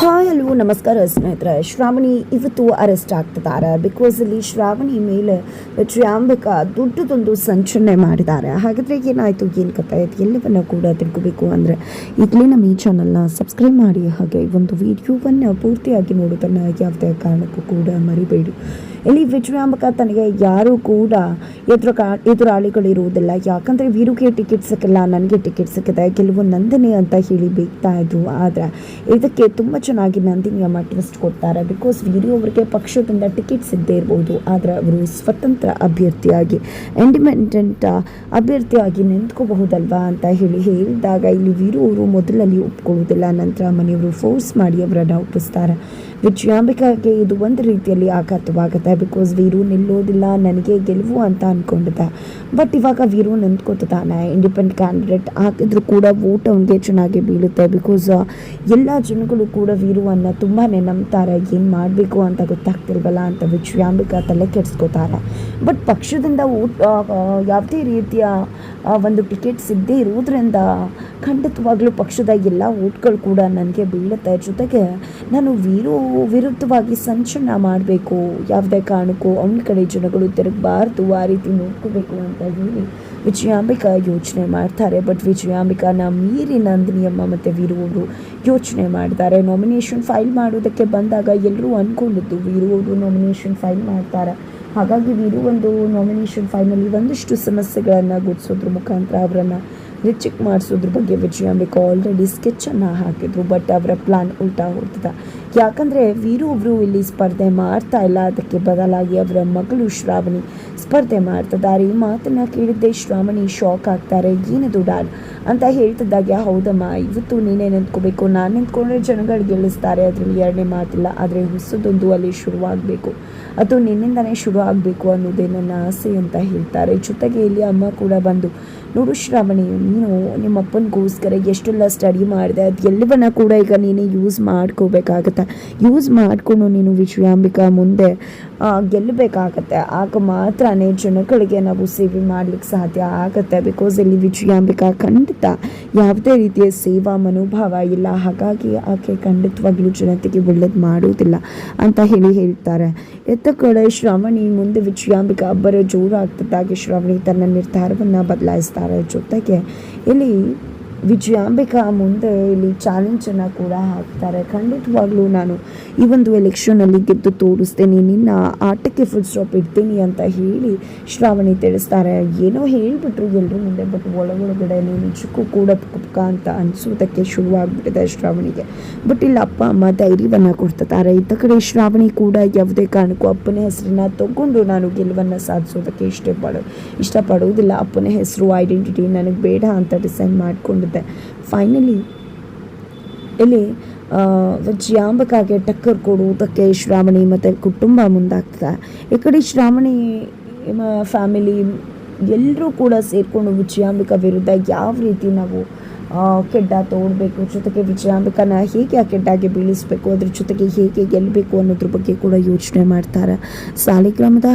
Hi hello ನಮಸ್ಕಾರ ಸ್ನೇಹಿತರೆ. ಶ್ರಾವಣಿ ಇವತ್ತು ಅರೆಸ್ಟ್ ಆಗ್ತಿದ್ದಾರೆ. ಬಿಕಾಸ್ ಇಲ್ಲಿ ಶ್ರಾವಣಿ ಮೇಲೆ ತ್ರ್ಯಾಂಬಕ ದೊಡ್ಡದೊಂದು ಸಂಚಲನೆ ಮಾಡಿದ್ದಾರೆ. ಹಾಗಾದರೆ ಏನಾಯಿತು, ಏನು ಕಥೆ ಆಯಿತು ಎಲ್ಲವನ್ನು ಕೂಡ ತಿಳ್ಕೋಬೇಕು ಅಂದರೆ ಈಗಲೇ ನಮ್ಮ ಈ ಚಾನಲ್ನ ಸಬ್ಸ್ಕ್ರೈಬ್ ಮಾಡಿ, ಹಾಗೆ ಒಂದು ವಿಡಿಯೋವನ್ನು ಪೂರ್ತಿಯಾಗಿ ನೋಡೋದನ್ನು ಯಾವುದೇ ಕಾರಣಕ್ಕೂ ಕೂಡ ಮರಿಬೇಡಿ. ಇಲ್ಲಿ ವಿಜಯಾಂಬಿಕಾ ತನಗೆ ಯಾರೂ ಕೂಡ ಎದುರಾಳಿಗಳಿರುವುದಿಲ್ಲ. ಯಾಕಂದರೆ ವೀರುಗೆ ಟಿಕೆಟ್ ಸಿಕ್ಕಿಲ್ಲ, ನನಗೆ ಟಿಕೆಟ್ ಸಿಕ್ಕಿದೆ, ಕೆಲವು ನಂದಿನಿ ಅಂತ ಹೇಳಿ ಬೇಕ್ತಾ ಇದ್ರು. ಆದರೆ ಇದಕ್ಕೆ ತುಂಬ ಚೆನ್ನಾಗಿ ನಂದಿನಿ ಅಮ್ಮ ಟ್ವಿಸ್ಟ್ ಕೊಡ್ತಾರೆ. ಬಿಕಾಸ್ ವೀರು ಅವರಿಗೆ ಪಕ್ಷದಿಂದ ಟಿಕೆಟ್ ಸಿಗದೇ ಇರ್ಬೋದು, ಆದರೆ ಅವರು ಸ್ವತಂತ್ರ ಅಭ್ಯರ್ಥಿಯಾಗಿ ಇಂಡಿಪೆಂಡೆಂಟ್ ಅಭ್ಯರ್ಥಿಯಾಗಿ ನಿಂತ್ಕೋಬಹುದಲ್ವಾ ಅಂತ ಹೇಳಿದಾಗ ಇಲ್ಲಿ ವೀರು ಅವರು ಮೊದಲಲ್ಲಿ ಒಪ್ಕೊಳ್ಳೋದಿಲ್ಲ. ನಂತರ ಮನೆಯವರು ಫೋರ್ಸ್ ಮಾಡಿ ಅವರನ್ನು ಒಪ್ಪಿಸ್ತಾರೆ. ವಿಜಯಾಂಬಿಕಾಗೆ ಇದು ಒಂದು ರೀತಿಯಲ್ಲಿ ಆಘಾತವಾಗುತ್ತೆ. ಬಿಕಾಸ್ ವೀರು ನಿಲ್ಲೋದಿಲ್ಲ, ನನಗೆ ಗೆಲುವು ಅಂತ ಅಂದ್ಕೊಂಡಿದ್ದೆ. ಬಟ್ ಇವಾಗ ವೀರು ನಿಂತ್ಕೋತಾನೆ. ಇಂಡಿಪೆಂಡೆಂಟ್ ಕ್ಯಾಂಡಿಡೇಟ್ ಹಾಕಿದ್ರು ಕೂಡ ವೋಟ್ ಅವನಿಗೆ ಚೆನ್ನಾಗಿ ಬೀಳುತ್ತೆ. ಬಿಕಾಸ್ ಎಲ್ಲ ಜನಗಳು ಕೂಡ ವೀರುವನ್ನು ತುಂಬಾ ನಂಬ್ತಾರೆ. ಏನು ಮಾಡಬೇಕು ಅಂತ ಗೊತ್ತಾಗ್ತಿಲ್ವಲ್ಲ ಅಂತ ವಿಜಯಾಂಬಿಕಾ ತಲೆ ಕೆಡಿಸ್ಕೋತಾರೆ. ಬಟ್ ಪಕ್ಷದಿಂದ ವೋಟ್ ಯಾವುದೇ ರೀತಿಯ ಒಂದು ಟಿಕೆಟ್ ಸಿಗದೇ ಇರೋದ್ರಿಂದ ಖಂಡಿತವಾಗ್ಲೂ ಪಕ್ಷದ ಎಲ್ಲ ವೋಟ್ಗಳು ಕೂಡ ನನಗೆ ಬೀಳುತ್ತೆ. ಜೊತೆಗೆ ನಾನು ವೀರು ವಿರುದ್ಧವಾಗಿ ಸಂಚಲನ ಮಾಡಬೇಕು, ಯಾವುದೇ ಕಾರಣಕ್ಕೂ ಅವನ ಕಡೆ ಜನಗಳು ತಿರುಗಬಾರ್ದು, ಆ ರೀತಿ ನೋಡ್ಕೋಬೇಕು ಅಂತ ಹೇಳಿ ವಿಜಯಾಂಬಿಕಾ ಯೋಚನೆ ಮಾಡ್ತಾರೆ. ಬಟ್ ವಿಜಯಾಂಬಿಕಾನ ಮೀರಿ ನಂದಿನಿಯಮ್ಮ ಮತ್ತು ವೀರು ಅವರು ಯೋಚನೆ ಮಾಡ್ತಾರೆ. ನಾಮಿನೇಷನ್ ಫೈಲ್ ಮಾಡೋದಕ್ಕೆ ಬಂದಾಗ ಎಲ್ಲರೂ ಅಂದ್ಕೊಂಡಿದ್ದು ವೀರು ಅವರು ನಾಮಿನೇಷನ್ ಫೈಲ್ ಮಾಡ್ತಾರೆ. ಹಾಗಾಗಿ ವೀರು ಒಂದು ನಾಮಿನೇಷನ್ ಫೈನಲ್ಲಿ ಒಂದಿಷ್ಟು ಸಮಸ್ಯೆಗಳನ್ನು ಗುಡಿಸೋದ್ರ ಮುಖಾಂತರ ಅವರನ್ನು ರಿಚೆಕ್ಟ್ ಮಾಡಿಸೋದ್ರ ಬಗ್ಗೆ ವಿಜಯಾಂಬಿಕಾ ಆಲ್ರೆಡಿ ಸ್ಕೆಚನ್ನು ಹಾಕಿದ್ರು. ಬಟ್ ಅವರ ಪ್ಲಾನ್ ಉಲ್ಟಾ ಹೊಡ್ತದೆ. ಯಾಕಂದರೆ ವೀರು ಒಬ್ಬರು ಇಲ್ಲಿ ಸ್ಪರ್ಧೆ ಮಾಡ್ತಾ ಇಲ್ಲ, ಅದಕ್ಕೆ ಬದಲಾಗಿ ಅವರ ಮಗಳು ಶ್ರಾವಣಿ ಸ್ಪರ್ಧೆ ಮಾಡ್ತಿದ್ದಾರೆ. ಈ ಮಾತನ್ನು ಕೇಳಿದ್ದೆ ಶ್ರಾವಣಿ ಶಾಕ್ ಆಗ್ತಾರೆ. ಏನದು ಡಾಡ್ ಅಂತ ಹೇಳ್ತಿದ್ದಾಗ, ಹೌದಮ್ಮ ಇವತ್ತು ನೀನೇ ನಿಂತ್ಕೋಬೇಕು, ನಾನು ನಿಂತ್ಕೊಂಡ್ರೆ ಜನಗಳು ಗೆಲ್ಲಿಸ್ತಾರೆ, ಅದರಲ್ಲಿ ಎರಡನೇ ಮಾತಿಲ್ಲ. ಆದರೆ ಹೊಸದೊಂದು ಅಲ್ಲಿ ಶುರುವಾಗಬೇಕು, ಅದು ನಿನ್ನಿಂದನೇ ಶುರು ಆಗಬೇಕು ಅನ್ನೋದೇ ನನ್ನ ಆಸೆ ಅಂತ ಹೇಳ್ತಾರೆ. ಜೊತೆಗೆ ಇಲ್ಲಿ ಅಮ್ಮ ಕೂಡ ಬಂದು, ನೋಡು ಶ್ರಾವಣಿ, ನೀನು ನಿಮ್ಮ ಅಪ್ಪನಿಗೋಸ್ಕರ ಎಷ್ಟೆಲ್ಲ ಸ್ಟಡಿ ಮಾಡಿದೆ, ಅದು ಎಲ್ಲವನ್ನ ಕೂಡ ಈಗ ನೀನು ಯೂಸ್ ಮಾಡ್ಕೋಬೇಕಾಗತ್ತೆ. ಯೂಸ್ ಮಾಡಿಕೊಂಡು ನೀನು ವಿಜಯಾಂಬಿಕಾ ಮುಂದೆ ಗೆಲ್ಲಬೇಕಾಗತ್ತೆ. ಆಗ ಮಾತ್ರನೇ ಜನಗಳಿಗೆ ನಾವು ಸೇವೆ ಮಾಡಲಿಕ್ಕೆ ಸಾಧ್ಯ ಆಗುತ್ತೆ. ಬಿಕಾಸ್ ಇಲ್ಲಿ ವಿಜಯಾಂಬಿಕಾ ಖಂಡಿತ ಯಾವುದೇ ರೀತಿಯ ಸೇವಾ ಮನೋಭಾವ ಇಲ್ಲ. ಹಾಗಾಗಿ ಆಕೆ ಖಂಡಿತವಾಗ್ಲೂ ಜನತೆಗೆ ಒಳ್ಳೇದು ಮಾಡೋದಿಲ್ಲ ಅಂತ ಹೇಳ್ತಾರೆ. ಎತ್ತ ಕಡೆ ಶ್ರಾವಣಿ ಮುಂದೆ ವಿಜಯಾಂಬಿಕಾ ಅಬ್ಬರ ಜೋರಾಗ್ತಿದ್ದಾಗೆ ಶ್ರಾವಣಿ ತನ್ನ ನಿರ್ಧಾರವನ್ನು ಬದಲಾಯಿಸ್ತಾರೆ. ಜೊತೆಗೆ ಇಲ್ಲಿ ವಿಜಯಾಂಬಿಕಾ ಮುಂದೆ ಇಲ್ಲಿ ಚಾಲೆಂಜನ್ನು ಕೂಡ ಹಾಕ್ತಾರೆ. ಖಂಡಿತವಾಗ್ಲೂ ನಾನು ಈ ಒಂದು ಎಲೆಕ್ಷನಲ್ಲಿ ಗೆದ್ದು ತೋರಿಸ್ತೇನೆ, ನಿನ್ನ ಆಟಕ್ಕೆ ಫುಲ್ ಸ್ಟಾಪ್ ಇಡ್ತೀನಿ ಅಂತ ಹೇಳಿ ಶ್ರಾವಣಿ ತಿಳಿಸ್ತಾರೆ. ಏನೋ ಹೇಳಿಬಿಟ್ರು ಎಲ್ಲರೂ ಮುಂದೆ, ಬಟ್ ಒಳಗಡೆ ನಿಜಕ್ಕೂ ಕೂಡ ಪುಕ್ಕ ಅಂತ ಅನಿಸೋದಕ್ಕೆ ಶುರುವಾಗ್ಬಿಟ್ಟಿದೆ ಶ್ರಾವಣಿಗೆ. ಬಟ್ ಇಲ್ಲಿ ಅಪ್ಪ ಅಮ್ಮ ಧೈರ್ಯವನ್ನು ಕೊಡ್ತಾರೆ. ಇತ್ತ ಕಡೆ ಶ್ರಾವಣಿ ಕೂಡ ಯಾವುದೇ ಕಾರಣಕ್ಕೂ ಅಪ್ಪನ ಹೆಸರನ್ನ ತಗೊಂಡು ನಾನು ಗೆಲುವನ್ನು ಸಾಧಿಸೋದಕ್ಕೆ ಇಷ್ಟಪಡೋದಿಲ್ಲ. ಅಪ್ಪನ ಹೆಸರು ಐಡೆಂಟಿಟಿ ನನಗೆ ಬೇಡ ಅಂತ ಡಿಸೈಡ್ ಮಾಡಿಕೊಂಡಿದ್ದೆ. ಫೈನಲಿ ಇಲ್ಲಿ ವಿಜಯಾಂಬಿಕಾಗೆ ಟಕ್ಕರ್ ಕೊಡುವುದಕ್ಕೆ ಶ್ರಾವಣಿ ಮತ್ತು ಕುಟುಂಬ ಮುಂದಾಗ್ತದೆ. ಈ ಕಡೆ ಶ್ರಾವಣಿ ಫ್ಯಾಮಿಲಿ ಎಲ್ಲರೂ ಕೂಡ ಸೇರಿಕೊಂಡು ವಿಜಯಾಂಬಿಕಾ ವಿರುದ್ಧ ಯಾವ ರೀತಿ ನಾವು ಕೆಡ್ಡ ತೋಡಬೇಕು, ಜೊತೆಗೆ ವಿಜಯಾಂಬಿಕಾನ ಹೇಗೆ ಆ ಕೆಡ್ಡಾಗೆ ಬೀಳಿಸಬೇಕು, ಅದ್ರ ಜೊತೆಗೆ ಹೇಗೆ ಗೆಲ್ಲಬೇಕು ಅನ್ನೋದ್ರ ಬಗ್ಗೆ ಕೂಡ ಯೋಚನೆ ಮಾಡ್ತಾರೆ. ಸಾಲಿಗ್ರಾಮದ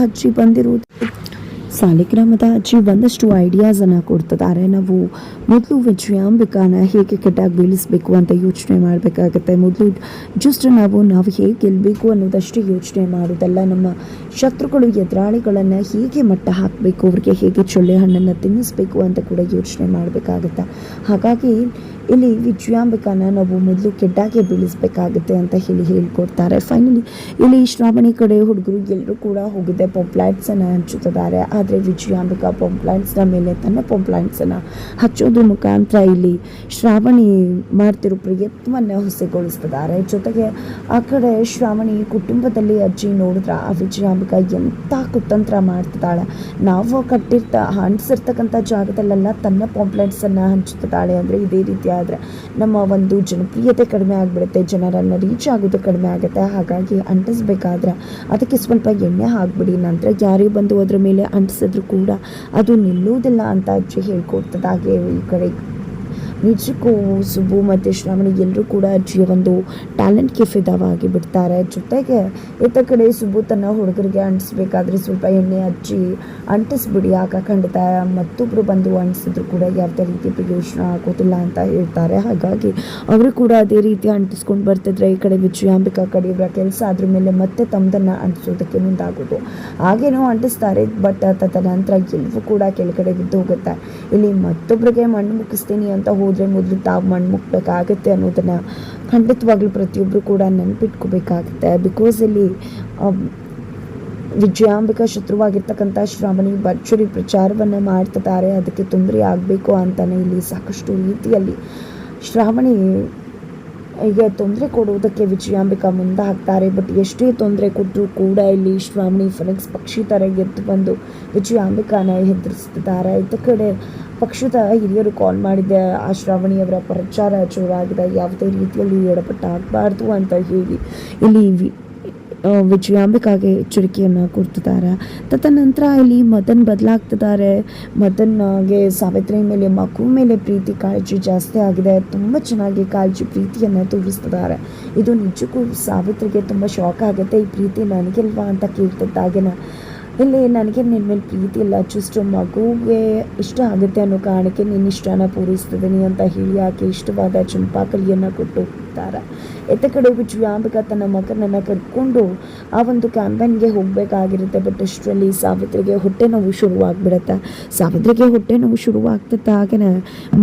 ಅಜ್ಜಿ ಒಂದಷ್ಟು ಐಡಿಯಾಸನ್ನು ಕೊಡ್ತಿದ್ದಾರೆ. ನಾವು ಮೊದಲು ವಿಜಯಾಂಬಿಕಾನ ಹೇಗೆ ಕೆಟ್ಟಾಗಿ ಬೀಳಿಸಬೇಕು ಅಂತ ಯೋಚನೆ ಮಾಡಬೇಕಾಗತ್ತೆ. ಮೊದಲು ಜಸ್ಟ್ ನಾವು ಹೇಗೆ ಗೆಲ್ಲಬೇಕು ಅನ್ನೋದಷ್ಟೇ ಯೋಚನೆ ಮಾಡೋದಲ್ಲ, ನಮ್ಮ ಶತ್ರುಗಳು ಎದುರಾಳಿಗಳನ್ನು ಹೇಗೆ ಮಟ್ಟ ಹಾಕಬೇಕು, ಅವ್ರಿಗೆ ಹೇಗೆ ಚೊಳ್ಳೆ ಹಣ್ಣನ್ನು ತಿನ್ನಿಸ್ಬೇಕು ಅಂತ ಕೂಡ ಯೋಚನೆ ಮಾಡಬೇಕಾಗತ್ತೆ. ಹಾಗಾಗಿ ಇಲ್ಲಿ ವಿಜಯಾಂಬಿಕಾನ ನಾವು ಮೊದಲು ಕೆಡ್ಡಾಗೆ ಬೀಳಿಸಬೇಕಾಗುತ್ತೆ ಅಂತ ಹೇಳ್ಕೊಡ್ತಾರೆ. ಫೈನಲಿ ಇಲ್ಲಿ ಶ್ರಾವಣಿ ಕಡೆ ಹುಡುಗರು ಎಲ್ಲರೂ ಕೂಡ ಹೋಗಿದ್ದೆ ಪಾಂಪ್ಲೆಟ್ಸನ್ನು ಹಂಚುತ್ತಿದ್ದಾರೆ. ಆದರೆ ವಿಜಯಾಂಬಿಕಾ ಪಾಂಪ್ಲೆಟ್ಸ್ನ ಮೇಲೆ ತನ್ನ ಪಾಂಪ್ಲೆಟ್ಸನ್ನು ಹಚ್ಚೋದ್ರ ಮುಖಾಂತರ ಇಲ್ಲಿ ಶ್ರಾವಣಿ ಮಾಡ್ತಿರೋ ಪ್ರಯತ್ನವನ್ನು ಹುಸಿಗೊಳಿಸ್ತಿದ್ದಾರೆ. ಜೊತೆಗೆ ಆ ಕಡೆ ಶ್ರಾವಣಿ ಕುಟುಂಬದಲ್ಲಿ ಅಜ್ಜಿ ನೋಡಿದ್ರೆ ಆ ವಿಜಯಾಂಬಿಕಾ ಎಂಥ ಕುತಂತ್ರ ಮಾಡ್ತಿದ್ದಾಳೆ. ನಾವು ಹಂಚಿರ್ತಕ್ಕಂಥ ಜಾಗದಲ್ಲೆಲ್ಲ ತನ್ನ ಪಾಂಪ್ಲೆಟ್ಸನ್ನು ಹಂಚುತ್ತಿದ್ದಾಳೆ. ಅಂದರೆ ಇದೇ ರೀತಿ ಆದರೆ ನಮ್ಮ ಒಂದು ಜನಪ್ರಿಯತೆ ಕಡಿಮೆ ಆಗಿಬಿಡುತ್ತೆ, ಜನರನ್ನು ರೀಚ್ ಆಗೋದು ಕಡಿಮೆ ಆಗುತ್ತೆ. ಹಾಗಾಗಿ ಅಂಟಿಸ್ಬೇಕಾದ್ರೆ ಅದಕ್ಕೆ ಸ್ವಲ್ಪ ಎಣ್ಣೆ ಹಾಕ್ಬಿಡಿ, ನಂತರ ಯಾರೇ ಬಂದು ಅದರ ಮೇಲೆ ಅಂಟಿಸಿದ್ರು ಕೂಡ ಅದು ನಿಲ್ಲೋದಿಲ್ಲ ಅಂತ ಅಜ್ಜಿ ಹೇಳ್ಕೊಡ್ತದೆ. ಹಾಗೆ ಈ ಕಡೆ ನಿಜಕ್ಕೂ ಸುಬ್ಬು ಮತ್ತು ಶ್ರಾವಣಿ ಎಲ್ಲರೂ ಕೂಡ ಅಜ್ಜಿಯ ಒಂದು ಟ್ಯಾಲೆಂಟ್ಗೆ ಫಿದಾವಾಗಿ ಬಿಡ್ತಾರೆ. ಜೊತೆಗೆ ಇತ್ತ ಕಡೆ ಸುಬ್ಬು ತನ್ನ ಹುಡುಗರಿಗೆ ಅಂಟಿಸ್ಬೇಕಾದ್ರೆ ಸ್ವಲ್ಪ ಎಣ್ಣೆ ಹಚ್ಚಿ ಅಂಟಿಸ್ಬಿಡಿ, ಆಗ ಖಂಡಿತ ಮತ್ತೊಬ್ಬರು ಬಂದು ಅಂಟಿಸಿದ್ರು ಕೂಡ ಯಾವುದೇ ರೀತಿ ಪ್ರಯೋಜನ ಆಗೋದಿಲ್ಲ ಅಂತ ಹೇಳ್ತಾರೆ. ಹಾಗಾಗಿ ಅವರು ಕೂಡ ಅದೇ ರೀತಿ ಅಂಟಿಸ್ಕೊಂಡು ಬರ್ತಿದ್ರೆ ಈ ಕಡೆ ವಿಜಯಾಂಬಿಕಾ ಕಡೆ ಇವರ ಕೆಲಸ ಅದ್ರ ಮೇಲೆ ಮತ್ತೆ ತಮ್ಮದನ್ನು ಅಂಟಿಸೋದಕ್ಕೆ ಮುಂದಾಗೋದು. ಹಾಗೇನೋ ಅಂಟಿಸ್ತಾರೆ, ಬಟ್ ತದನಂತರ ಎಲ್ಲವೂ ಕೂಡ ಕೆಳಗಡೆ ಬಿದ್ದು ಹೋಗುತ್ತೆ. ಇಲ್ಲಿ ಮತ್ತೊಬ್ಬರಿಗೆ ಮಣ್ಣು ಮುಕ್ಕಿಸ್ತೀನಿ ಅಂತ ಹೋದರೆ ಮೊದಲು ತಾವು ಮಣ್ಣು ಮುಕ್ಕಬೇಕಾಗತ್ತೆ ಅನ್ನೋದನ್ನು ಖಂಡಿತವಾಗ್ಲೂ ಪ್ರತಿಯೊಬ್ಬರು ಕೂಡ ನೆನಪಿಟ್ಕೋಬೇಕಾಗುತ್ತೆ. ಬಿಕಾಸ್ ಇಲ್ಲಿ ವಿಜಯಾಂಬಿಕಾ ಶತ್ರುವಾಗಿರ್ತಕ್ಕಂಥ ಶ್ರಾವಣಿ ಭರ್ಜರಿ ಪ್ರಚಾರವನ್ನು ಮಾಡ್ತಿದ್ದಾರೆ. ಅದಕ್ಕೆ ತೊಂದರೆ ಆಗಬೇಕು ಅಂತಲೇ ಇಲ್ಲಿ ಸಾಕಷ್ಟು ರೀತಿಯಲ್ಲಿ ಶ್ರಾವಣಿ ಈಗ ತೊಂದರೆ ಕೊಡುವುದಕ್ಕೆ ವಿಜಯಾಂಬಿಕಾ ಮುಂದೆ ಹಾಕ್ತಾರೆ. ಬಟ್ ಎಷ್ಟೇ ತೊಂದರೆ ಕೊಟ್ಟರೂ ಕೂಡ ಇಲ್ಲಿ ಶ್ರಾವಣಿ ಫೆನಿಕ್ಸ್ ಪಕ್ಷಿ ಥರ ಎದ್ದು ಬಂದು ವಿಜಯಾಂಬಿಕಾನ ಹೆದರಿಸ್ತಿದ್ದಾರೆ. ಇತ್ತ ಕಡೆ ಪಕ್ಷದ ಹಿರಿಯರು ಕಾಲ್ ಮಾಡಿದ್ದೆ, ಆ ಶ್ರಾವಣಿಯವರ ಪ್ರಚಾರ ಜೋರಾಗಿದೆ, ಯಾವುದೇ ರೀತಿಯಲ್ಲಿ ಎಡಪಟ್ಟಾಗಬಾರ್ದು ಅಂತ ಹೇಳಿ ಇಲ್ಲಿ ವಿಜಯಾಂಬಿಕಾಗೆ ಎಚ್ಚರಿಕೆಯನ್ನು ಕೊಡ್ತಿದ್ದಾರೆ. ತದನಂತರ ಇಲ್ಲಿ ಮದನ್ ಬದಲಾಗ್ತಿದ್ದಾರೆ. ಮದನ್ಗೆ ಸಾವಿತ್ರಿ ಮೇಲೆ ಮಗು ಮೇಲೆ ಪ್ರೀತಿ ಕಾಳಜಿ ಜಾಸ್ತಿ ಆಗಿದೆ. ತುಂಬ ಚೆನ್ನಾಗಿ ಕಾಳಜಿ ಪ್ರೀತಿಯನ್ನು ತೋರಿಸ್ತಿದ್ದಾರೆ. ಇದು ನಿಜಕ್ಕೂ ಸಾವಿತ್ರಿಗೆ ತುಂಬ ಶಾಕ್ ಆಗುತ್ತೆ. ಈ ಪ್ರೀತಿ ನನಗಿಲ್ವಾ ಅಂತ ಕೇಳ್ತಿದ್ದಾಗೆನ ಇಲ್ಲಿ ನನಗೆ ನಿನ್ನ ಮೇಲೆ ಪ್ರೀತಿ ಇಲ್ಲ, ಜಸ್ಟ್ ಮಗುಗೆ ಇಷ್ಟ ಆಗುತ್ತೆ ಅನ್ನೋ ಕಾರಣಕ್ಕೆ ನಿನ್ನ ಇಷ್ಟನ ಪೂರೈಸ್ತಿದ್ದೀನಿ ಅಂತ ಹೇಳಿ ಆಕೆ ಇಷ್ಟವಾದ ಚಂಪಾಕಲಿಯನ್ನು ಕೊಟ್ಟು ಹೋಗ್ತಾರೆ. ಎತ್ತ ಕಡೆ ವಿಜಯಾಂಬಿಕಾ ತನ್ನ ಮಗನನ್ನು ಕರ್ಕೊಂಡು ಆ ಒಂದು ಕ್ಯಾಂಪೇನ್ಗೆ ಹೋಗಬೇಕಾಗಿರುತ್ತೆ. ಬಟ್ ಅಷ್ಟರಲ್ಲಿ ಸಾವಿತ್ರಿಗೆ ಹೊಟ್ಟೆ ನೋವು ಶುರುವಾಗ್ಬಿಡುತ್ತೆ. ಸಾವಿತ್ರಿಗೆ ಹೊಟ್ಟೆ ನೋವು ಶುರುವಾಗ್ತದೆ. ಹಾಗೆಯೇ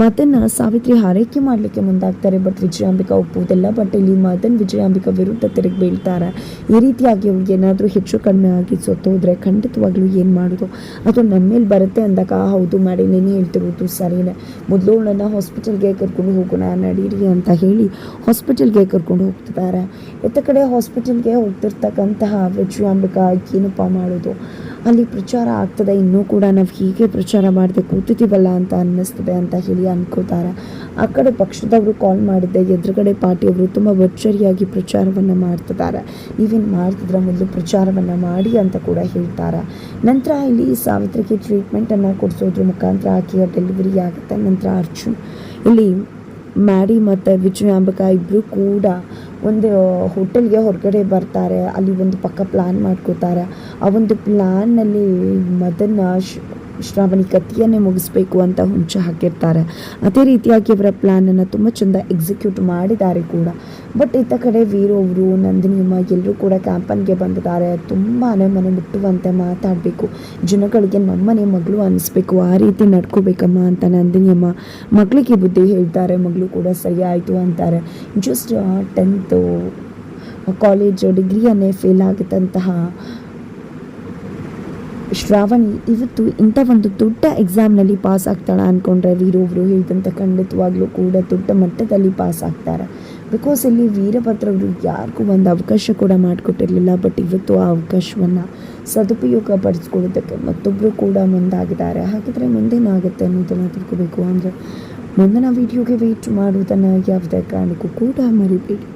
ಮದನ್ ಸಾವಿತ್ರಿ ಹಾರೈಕೆ ಮಾಡಲಿಕ್ಕೆ ಮುಂದಾಗ್ತಾರೆ. ಬಟ್ ವಿಜಯಾಂಬಿಕಾ ಒಪ್ಪುವುದಿಲ್ಲ. ಬಟ್ ಇಲ್ಲಿ ಮದನ್ ವಿಜಯಾಂಬಿಕಾ ವಿರುದ್ಧ ತಿರುಗಿ ಬೀಳ್ತಾರೆ. ಈ ರೀತಿಯಾಗಿ ಅವ್ರಿಗೆ ಏನಾದರೂ ಹೆಚ್ಚು ಕಡಿಮೆ ಆಗಿ ಸತ್ತೋದ್ರೆ ಖಂಡಿತವಾಗ್ಲೂ ಏನು ಮಾಡೋದು, ಅದು ನನ್ನ ಮೇಲೆ ಬರುತ್ತೆ ಅಂದಾಗ ಹೌದು ಮಾಡಿ ನೀನು ಹೇಳ್ತಿರೋದು ಸರಿನೇ, ಮೊದಲು ಅವಳನ್ನು ಹಾಸ್ಪಿಟಲ್ಗೆ ಕರ್ಕೊಂಡು ಹೋಗೋಣ ನಡೀರಿ ಅಂತ ಹೇಳಿ ಹಾಸ್ಪಿಟಲ್ಗೆ ಕರ್ಕೊಂಡು ಹೋಗ್ತಿದ್ದಾರೆ. ಇತ್ತ ಕಡೆ ಹಾಸ್ಪಿಟಲ್ಗೆ ಹೋಗ್ತಿರ್ತಕ್ಕಂತಹ ವಿಜಯಾಂಬಿಕಾ ಏನಪ್ಪ ಮಾಡೋದು, ಅಲ್ಲಿ ಪ್ರಚಾರ ಆಗ್ತದೆ, ಇನ್ನೂ ಕೂಡ ನಾವು ಹೀಗೆ ಪ್ರಚಾರ ಮಾಡದೆ ಕೂತಿದ್ದೀವಲ್ಲ ಅಂತ ಅನ್ನಿಸ್ತದೆ ಅಂತ ಹೇಳಿ ಅನ್ಕೋತಾರೆ. ಆ ಕಡೆ ಪಕ್ಷದವರು ಕಾಲ್ ಮಾಡಿದ್ದೆ, ಎದುರುಗಡೆ ಪಾರ್ಟಿಯವರು ತುಂಬ ಭರ್ಜರಿಯಾಗಿ ಪ್ರಚಾರವನ್ನು ಮಾಡ್ತಿದ್ದಾರೆ. ನೀವೇನು ಮಾಡ್ತಿದ್ರೆ ಮೊದಲು ಪ್ರಚಾರವನ್ನು ಮಾಡಿ ಅಂತ ಕೂಡ ಹೇಳ್ತಾರೆ. ನಂತರ ಇಲ್ಲಿ ಸಾವಿತ್ರಿಗೆ ಟ್ರೀಟ್ಮೆಂಟನ್ನು ಕೊಡಿಸೋದ್ರ ಮುಖಾಂತರ ಆಕೆಯ ಡೆಲಿವರಿ ಆಗುತ್ತೆ. ನಂತರ ಅರ್ಜುನ್ ಇಲ್ಲಿ ಮ್ಯಾಡಿ ಮತ್ತು ವಿಜಯಾಂಬಿಕಾ ಇಬ್ಬರು ಕೂಡ ಒಂದು ಹೋಟೆಲ್ಗೆ ಹೊರಗಡೆ ಬರ್ತಾರೆ. ಅಲ್ಲಿ ಒಂದು ಪಕ್ಕ ಪ್ಲ್ಯಾನ್ ಮಾಡ್ಕೋತಾರೆ. ಆ ಒಂದು ಪ್ಲ್ಯಾನ್ನಲ್ಲಿ ಮದನ್ ಶ್ರಾವಣಿ ಕತ್ತಿಯನ್ನೇ ಮುಗಿಸ್ಬೇಕು ಅಂತ ಹುಂಚ ಹಾಕಿರ್ತಾರೆ. ಅದೇ ರೀತಿಯಾಗಿ ಅವರ ಪ್ಲ್ಯಾನನ್ನು ತುಂಬ ಚೆಂದ ಎಕ್ಸಿಕ್ಯೂಟ್ ಮಾಡಿದ್ದಾರೆ ಕೂಡ. ಬಟ್ ಇತ್ತ ಕಡೆ ವೀರು ಅವರು ನಂದಿನಿಯಮ್ಮ ಎಲ್ಲರೂ ಕೂಡ ಕ್ಯಾಂಪನ್ಗೆ ಬಂದಿದ್ದಾರೆ. ತುಂಬಾ ಮನೆ ಮುಟ್ಟುವಂತೆ ಮಾತಾಡಬೇಕು, ಜನಗಳಿಗೆ ನಮ್ಮನೆ ಮಗಳು ಅನ್ನಿಸ್ಬೇಕು, ಆ ರೀತಿ ನಡ್ಕೋಬೇಕಮ್ಮ ಅಂತ ನಂದಿನಿಯಮ್ಮ ಮಗಳಿಗೆ ಬುದ್ಧಿ ಹೇಳ್ತಾರೆ. ಮಗಳು ಕೂಡ ಸರಿ ಆಯಿತು ಅಂತಾರೆ. ಜಸ್ಟ್ 10th ಕಾಲೇಜ್ ಡಿಗ್ರಿಯನ್ನೇ ಫೇಲ್ ಆಗಿದ್ದಂತಹ ಶ್ರಾವಣಿ ಇವತ್ತು ಇಂಥ ಒಂದು ದೊಡ್ಡ ಎಕ್ಸಾಮ್ನಲ್ಲಿ ಪಾಸ್ ಆಗ್ತಾಳೆ ಅಂದ್ಕೊಂಡ್ರೆ ವೀರೊಬ್ಬರು ಹೇಳಿದಂತೆ ಖಂಡಿತವಾಗ್ಲೂ ಕೂಡ ದೊಡ್ಡ ಮಟ್ಟದಲ್ಲಿ ಪಾಸ್ ಆಗ್ತಾರೆ. ಬಿಕಾಸ್ ಇಲ್ಲಿ ವೀರಭದ್ರವರು ಯಾರಿಗೂ ಒಂದು ಅವಕಾಶ ಕೂಡ ಮಾಡಿಕೊಟ್ಟಿರಲಿಲ್ಲ. ಬಟ್ ಇವತ್ತು ಆ ಅವಕಾಶವನ್ನು ಸದುಪಯೋಗ ಪಡಿಸ್ಕೊಳ್ಳೋದಕ್ಕೆ ಮತ್ತೊಬ್ಬರು ಕೂಡ ಮುಂದಾಗಿದ್ದಾರೆ. ಹಾಗಿದ್ರೆ ಮುಂದೇನಾಗುತ್ತೆ ಅನ್ನೋದನ್ನು ತಿಳ್ಕೋಬೇಕು ಅಂದರೆ ಮುಂದಿನ ವಿಡಿಯೋಗೆ ವೆಯ್ಟ್ ಮಾಡುವುದನ್ನು ಯಾವುದೇ ಕಾರಣಕ್ಕೂ ಕೂಡ ಮರಿಬೇಡಿ.